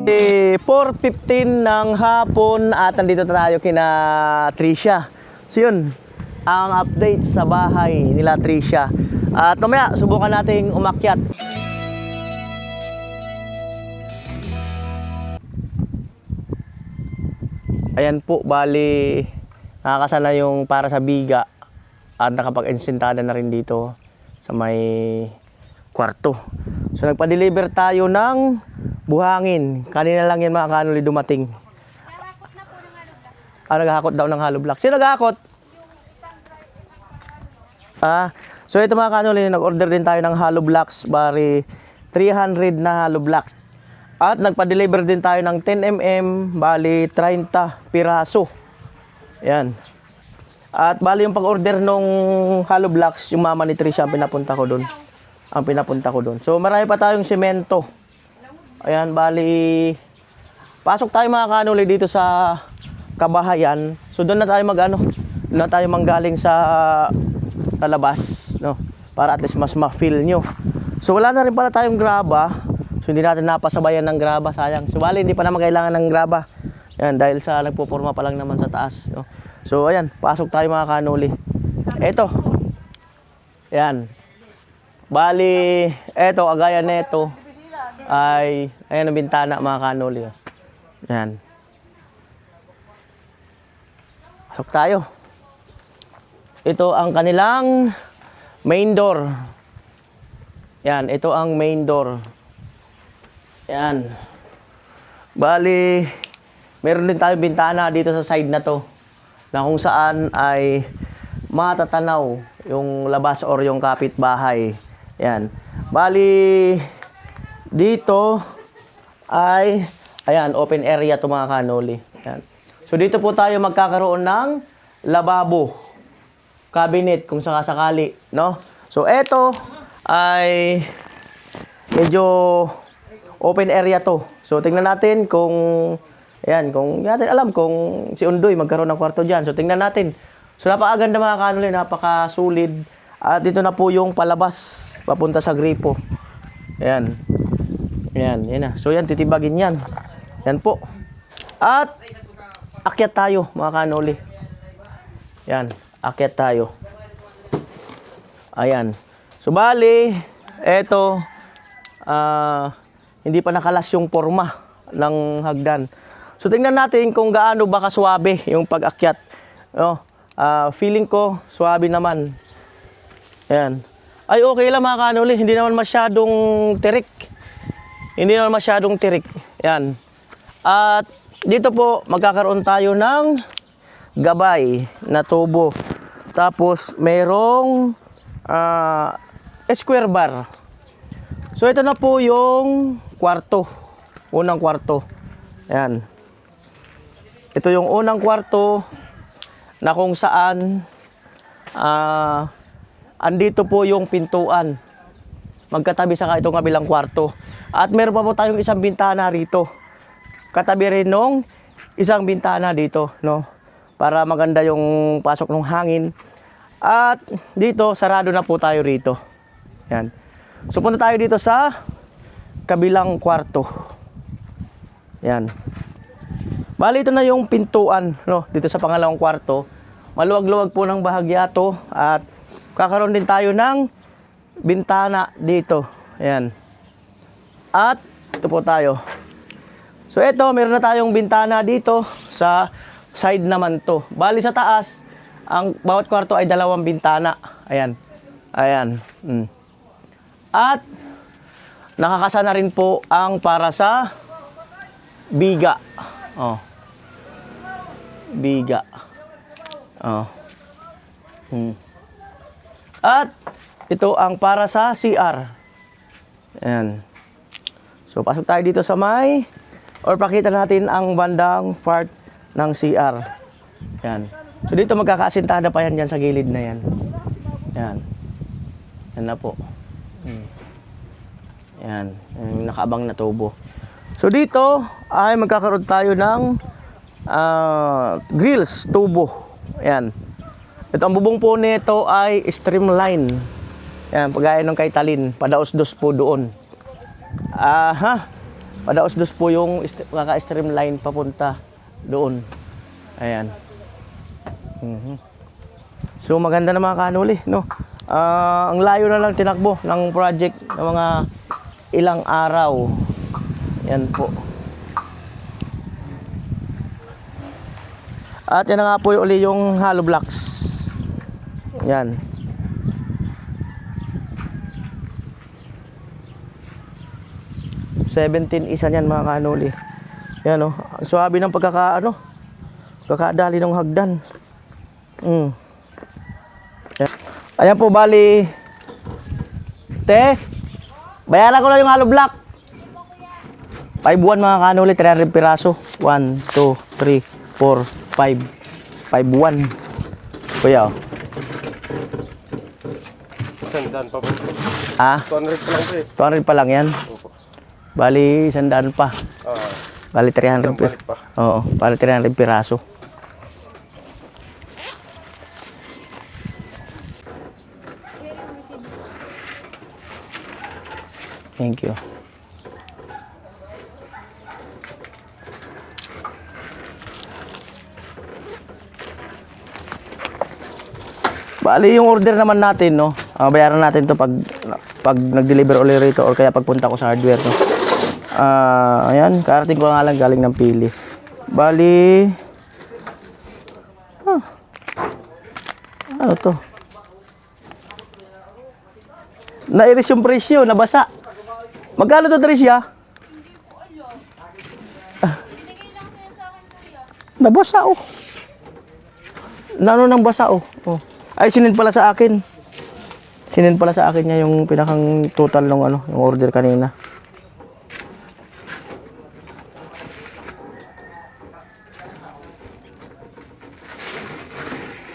4:15 ng hapon at nandito tayo kina Tricia. So yun, ang update sa bahay nila Tricia. At mamaya, subukan nating umakyat. Ayan po, bali nakakasana yung para sa biga at nakapag-insintada na rin dito sa may kwarto. So nagpa-deliver tayo ng buhangin. Kanina lang yan mga kanuli dumating. Naghahakot daw ng hollow block. Sino naghahakot? So ito mga kanuli, nag-order din tayo ng hollow blocks. Bari 300 na hollow blocks. At nagpa-deliver din tayo ng 10mm, bali 30 piraso. Yan. At bali yung pag-order nung hollow blocks, yung mama ni Tricia ang pinapunta ko doon. So marami pa tayong semento. Ayan, bali pasok tayo mga kanuli dito sa kabahayan. So doon na tayo doon na tayo manggaling sa labas, no? Para at least mas ma-feel nyo. So wala na rin pala tayong graba. So hindi natin napasabayan ng graba, sayang. So bali hindi pa naman kailangan ng graba. Ayan, dahil sa nagpuporma pa lang naman sa taas, no? So ayan, pasok tayo mga kanuli. Eto. Ayan. Bali, eto, kagaya neto ay ayan ang bintana mga kanuli. Ayan. Pasok tayo. Ito ang kanilang main door. Yan, ito ang main door. Yan. Bali, meron din tayong bintana dito sa side na to, na kung saan ay matatanaw yung labas or yung kapitbahay. Yan. Bali, dito ay, ayan, open area to mga kanuli. Yan. So dito po tayo magkakaroon ng lababo, cabinet kung sakasakali, no? So eto ay medyo open area to. So tingnan natin kung ayan, kung natin alam kung si Undoy magkaroon ng kwarto diyan. So tingnan natin. So napakaganda mga kanuli, napakasulit. At dito na po yung palabas papunta sa gripo. Ayan. Ayan, yan na. So yan, titibagin yan. Yan po. At akyat tayo mga kanuli. Yan, akyat tayo. Ayan. So bali, eto, hindi pa nakalas yung forma ng hagdan. So tingnan natin kung gaano ba kaswabe yung pag-akyat. No? Feeling ko, swabe naman. Ayan. Ay, okay lang mga kanuli. Hindi naman masyadong tirik. Ayan. At dito po, magkakaroon tayo ng gabay na tubo. Tapos, merong square bar. So, ito na po yung kwarto. Unang kwarto. Ayan. Ito yung unang kwarto na kung saan andito po yung pintuan. Magkatabi sa itong kabilang kwarto. At meron pa po tayong isang bintana rito. Katabi rin nung isang bintana dito, no? Para maganda yung pasok ng hangin. At dito, sarado na po tayo rito. Yan. So punta tayo dito sa kabilang kwarto. Yan. Bali, ito na yung pintuan, no? Dito sa pangalawang kwarto. Maluwag-luwag po ng bahagya to. At kakaroon din tayo ng bintana dito. Ayan. At ito po tayo. So ito, meron na tayong bintana dito sa side naman to. Bali sa taas, ang bawat kwarto ay 2 bintana. Ayan. Ayan. At nakakasana rin po ang para sa biga. Oh. Biga. Oh. At ito ang para sa CR. Ayan. So pasok tayo dito sa may, or pakita natin ang bandang part ng CR. Ayan. So dito magkakasintada pa yan dyan sa gilid na yan. Ayan. Yan na po. Ayan. Yung nakaabang na tubo. So dito ay magkakaroon tayo ng grills, tubo. Ayan. Ito ang bubong po nito ay streamline. Ayan, pagaya ng kay Talin, padaos-dos po doon. Padaos-dos po yung kaka-streamline papunta doon. Ayan. So maganda na mga kanuli, no? Ang layo na lang tinakbo ng project ng mga ilang araw. Yan po. At yan na nga po uli yung hollow blocks. Yan. $17 isa niyan mga kanuli. Yan oh. Ang swabe ng pagkakadali ng hagdan. Ayan po, bali. Te, bayaran ko na yung hollow block. 5-1 mga kanuli, 300 piraso. 1, 2, 3, 4, 5. 5-1. Kuya, oh. Sandaan pa po. 200 pa lang po eh. 200 pa lang yan. Bali, 100 pa. Bali, 300 piraso. Oo, bali 300 piraso. Thank you. Bali yung order naman natin, no. Bayaran natin 'to pag nag-deliver ulit rito or kaya pagpunta ko sa hardware, no. Ayan, karating ko nga lang galing ng Pili. Bali ano to? Nairis yung presyo, nabasa. Magkano to, Tricia? Hindi ko alam. Binigay lang niya sa akin, kuya. Nabasa, oh. Nano nang basa, oh. Ay, sinend pala sa akin. Sinend pala sa akin niya yung pinakang total ng yung order kanina.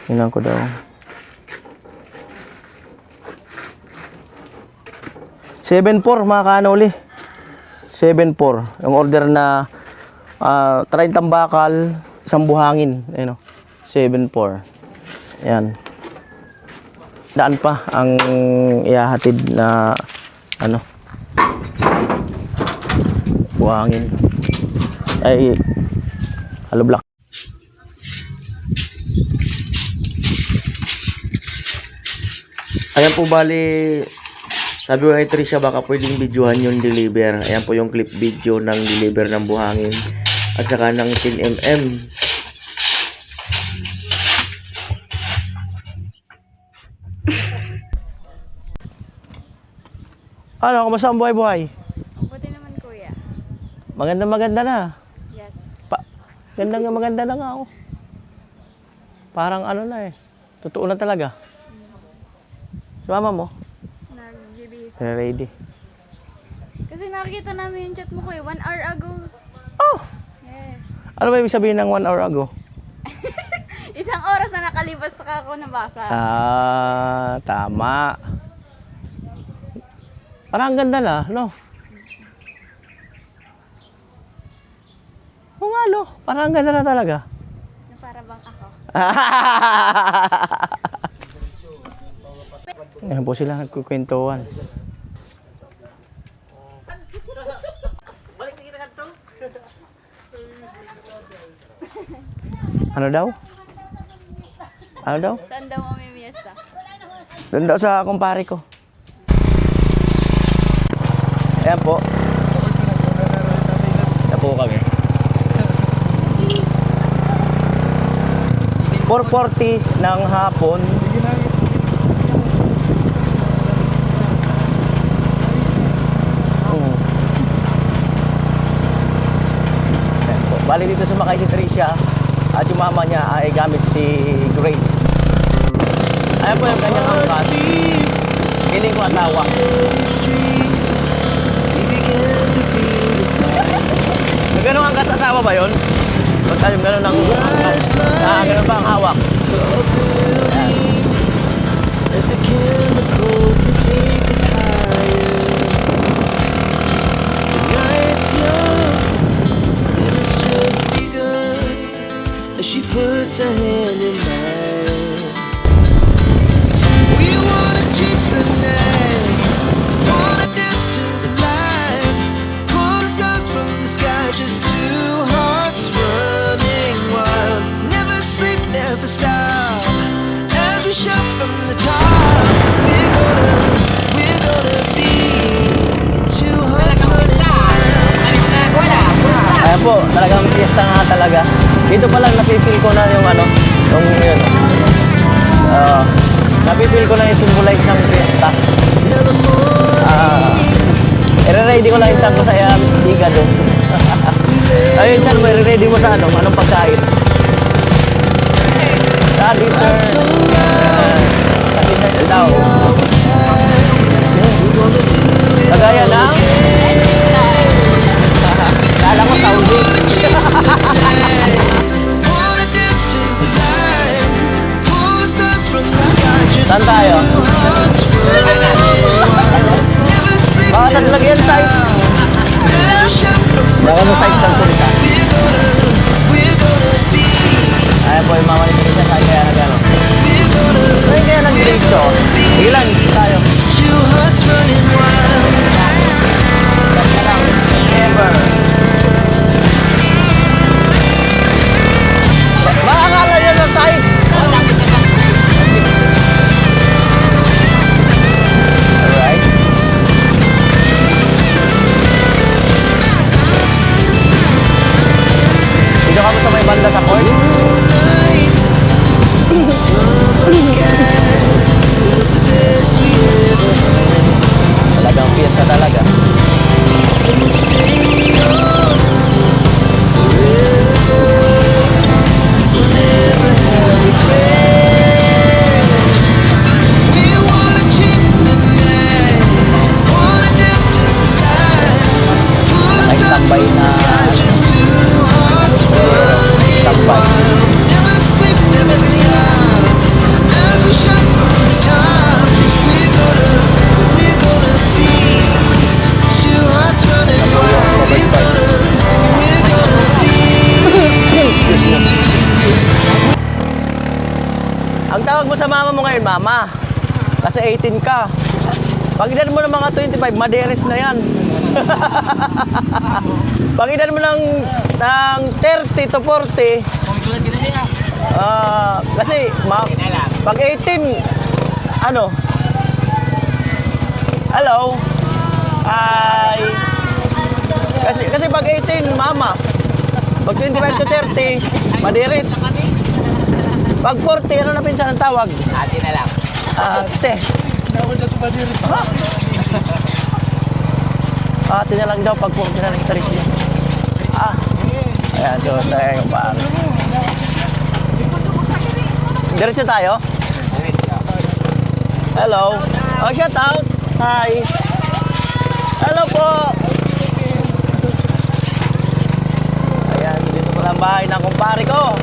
Tingnan ko daw. 7-4 mga kanuli. 7-4. Yung order na 30 bakal, isang buhangin. Ayun, 7-4. Yan. Daan pa ang ihahatid na buhangin. Ay, hollow block. Ayan po, bali, sabi ko kay Tricia baka pwedeng videohan yung deliver. Ayan po yung clip video ng deliver ng buhangin at saka ng 10mm. Ano, kumusta ang buhay-buhay? Buti naman, kuya. Maganda na. Yes. Maganda na nga ako. Parang na totoo na talaga. Si mama mo? Nagbibihis. Ready. Kasi nakikita namin yung chat mo, kuya. 1 hour ago. Oh! Yes. Ano ba ibig sabihin ng 1 hour ago? Isang oras na nakalipas ka ako nabasa. Tama. Parang ang ganda na, no? Oo nga, no? Parang ang ganda na talaga. Na para bang ako. Ayan po sila nagkukwentuhan. Ano daw? Ano daw? Saan daw mamimiesta? Doon daw sa kumpare ko. Ayan po. Ayan po kami. 4:40 ng hapon. Ayan po. Bali dito sumakay si Tricia at yung mama niya ay gamit si Gray. Ayan po yung kanyang angkas. Piling ko asawa. Gano'ng angkas asawa ba yun? Ba't tayo gano'n ang angkas? Gano'n ba ang hawak? As the chemicals that take us higher. The night's young, and it's just begun. As she puts her hand in mine, we wanna chase the night, wanna dance to the light, pull the stars from dito pa lang napipil ko na yung ano, yung yun. Napipil ko na yung symbolize ng fiesta. I-ready ko lang yung ko sa higado. Ayun, Chan, may ready mo sa ano? Anong pagkain? Sa dessert. Sa dessert daw. Kagaya ng? Kala ko Saudi. Saan tayo? Baka saan lagyan site? Baka mo site ng punta. Ayan po yung mama ni Teresa. Saan kaya nag-ano? Saan kaya nag-diretso? Ilan tayo? Saan ka lang? Never. Baka akala nyo sa site? Alright. Dito kami sa may banda sa port. Talagang piyesa talaga. Ay, tambay na. Tambay. Ang tawag mo sa mama mo ngayon, mama. Kasi 18 ka. Pag edad mo ng mga 25, maderes na yan. Pag edad mo ng 30 to 40, kasi pag 18, ano? Hello? Hi. Kasi pag 18, mama. Pag 25 to 30, maderes. Pag 40, ano na pinsan ang tawag? Ate na lang. Ate. Ate na lang daw pag 40 na lang itaris niya. Ayan, so tayo yung paan. Diretso tayo? Hello. Oh, shout out. Hi. Hello po. Ayan, dito pala ang bahay ng kumpare ko.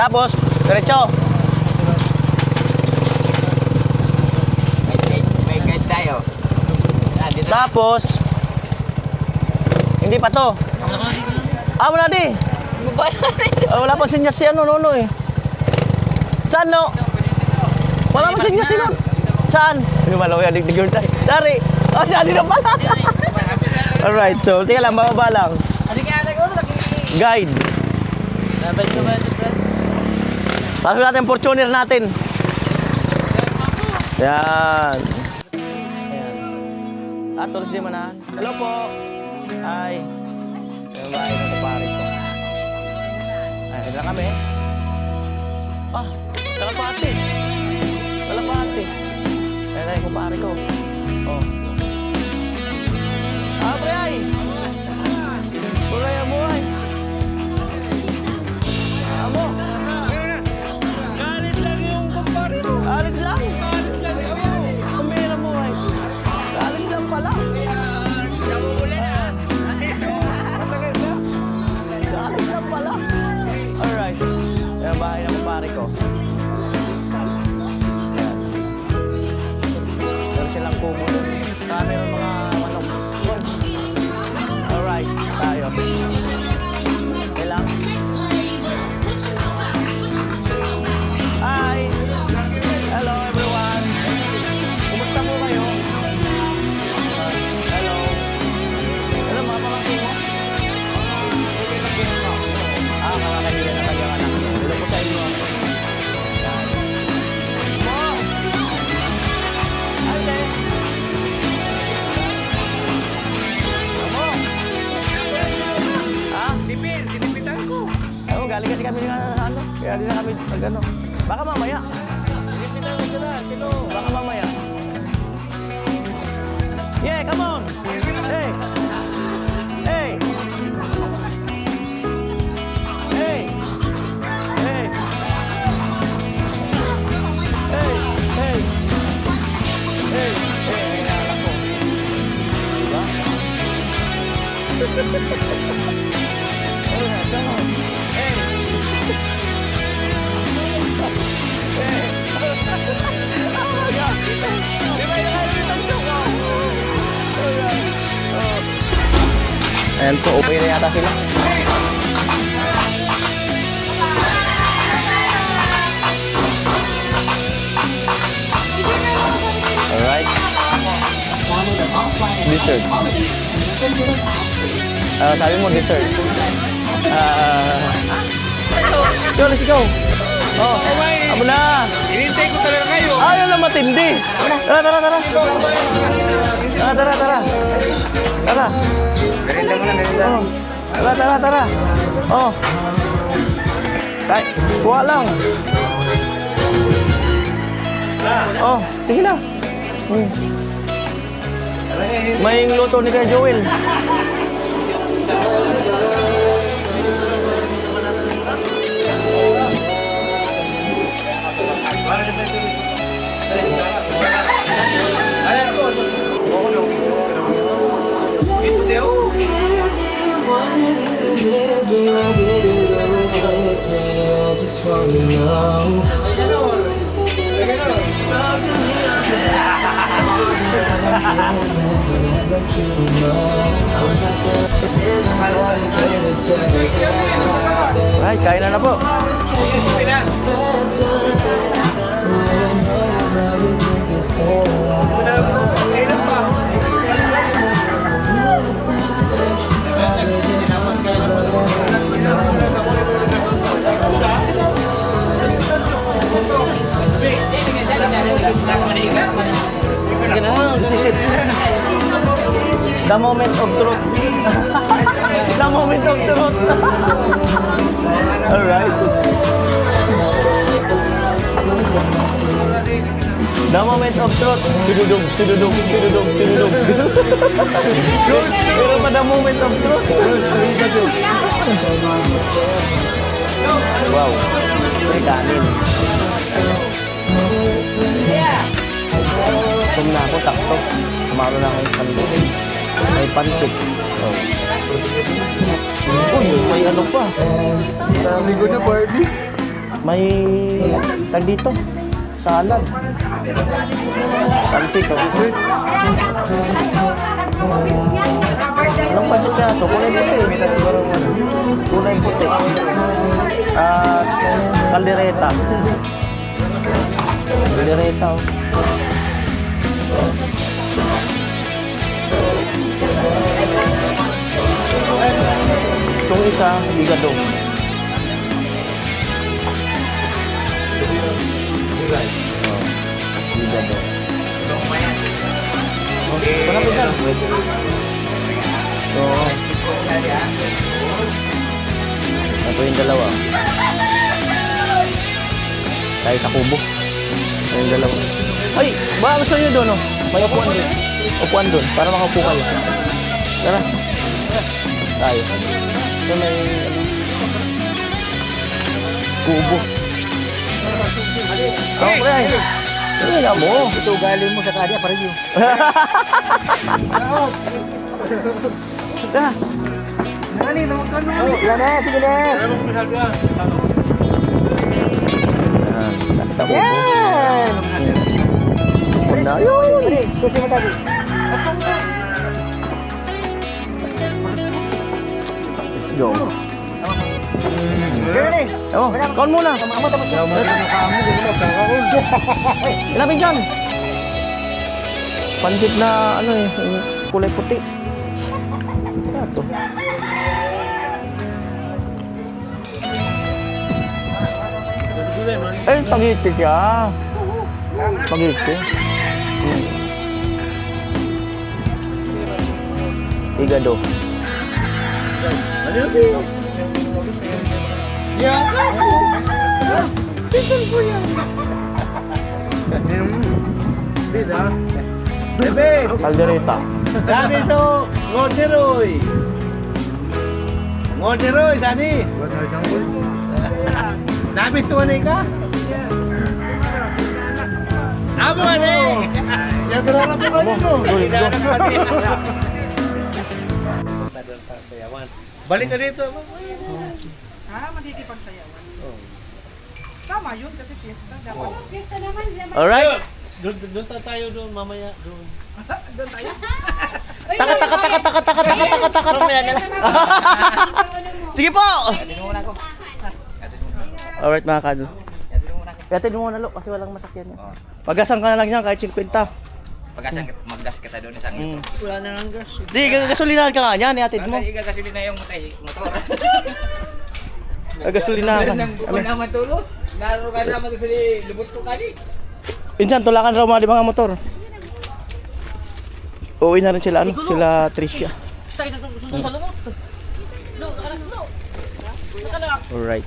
Tapos, diretso. May guide tayo. Tapos, hindi pa to. Wala di. Wala pa sinyas si ano, Nono eh. Saan, no? Wala pa sinyas si Nono. Saan? Hindi malaw yan, digdig yun tayo. Dari. Saan din na pala. Alright, so, tingnan lang, bababa lang. Guide. Pasok natin ang Fortuner natin. Yan. Ayan. Tulos di manahan. Hello po. Hi. Yung bahay ng kumpare ko. Ayan, ito na kami. Kalapati. Kalapati. Ayan na yung kumpare ko. Oh. Pre ay. Buray ang buhay. Amo. Alis lang? Alis lang ikaw. Kumira mo ay. Alis lang pala. Namuulan na. Matagal na. Alis lang pala. Alright. Yan bahay ng pare ko. Yan. Meron silang kubo doon. Saka meron mga manok. Alright. Tayo. Ilang? Hi! Hello everyone! Kumusta po kayo? Hello! Hello mga pamangkin mo? Kakakaibigan na kanyang anak. Hello po sa inyo. Yan. Mo! Hi there! Kaya di na kami pag ano. Baka mamaya. Baka mamaya. Yeah, come on. Hey. Hey. Hey. Hey. Hey. Hey. Hey. Hey. Inaalak ko. Diba? Oh, come on. Hey. Hey. Oh my God. Di ba yung show ko? Oh, yeah. Oh. Ayan po, okay na yata sila. Alright. Dessert. Sabi mo dessert. Go, let's go. Oh, amo na. Hinintay ko talaga kayo. Ayaw na matindi. Tara, tara, tara. Tara, tara, tara. Tara. Merinda mo na, merinda. Oh. Tara, tara, tara. Oh. Kay, kuha lang. Oh, sige na. May luto ni kay Joel. Just wanna know. Ay, kain na po. Sisit. The moment of truth. The moment of truth. Alright. The moment of truth. Tududug, tududug, tududug, tududug. Pero pa the moment of truth. Wow. Ito kanin. Tum na ako, takto. Tumaro na ako yung sando. May pancit. Oh. Uy, may ano pa. Sabi ko na, Barbie. May tag dito. Salad. Pancit, oh. Anong pancit na ito? Kulay puti. Kulay puti. Kaldereta. Kaldereta, oh. Itong isa, higado. Oh, higado. Sana po saan? So, ito yung dalawa. Tayo sa kubo. Ito yung dalawa. Ay, baka gusto nyo doon, oh. May upuan doon. Upuan doon, para makaupo kayo. Tara. Tayo. Ito may, kubo. Ako, pre. Ano nga mo? Ito galing mo sa kanya para yun. Tara. Nani, naman ka naman. Yan na, sige na. Sa kubo. Yan! Ano yun? Kasi mo tabi. Let's go. Gani. Oh, kaon muna. Amo tapos na. Amo dito kakaon. Ilapin dyan. Pancit na ano eh, kulay puti. Ito. Eh, spaghetti siya. Spaghetti. Higado. Yeah. Caldereta. Sani so, ngoderoy. Ngoderoy, Sani. Nabis tuh nih kah? Apa nih? Yang berharap apa nih lo? Balik ke dito. Makikipagsayawan. Tama yun kasi fiesta. Dapat. Fiesta naman, naman. Alright. Doon tayo doon mamaya doon. Doon tayo. Taka. Sige po! Alright mga kadol. Yatin mo muna lo kasi walang masakyan yan. Pagasan ka na lang yan kahit 50. Pag-asang mag-gas kita doon isang litro. Wala na ng gas. Di, gasolinahan ka nga yan, iatid mo. Ang gasolina yung motor. Gasolinahan ka. Kung naman tulog, naro ka naman sa lubot ko kani. Insan, tulakan raw mga motor. Uuwi na rin sila, sila Tricia. Alright.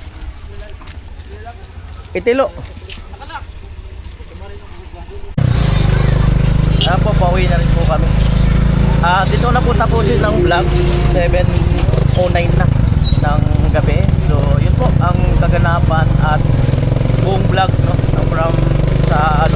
Itilo. Po, pauwi na rin po kami. Dito na po tapusin ng vlog. 7:09 na ng gabi. So, yun po ang kaganapan at buong vlog, no? From sa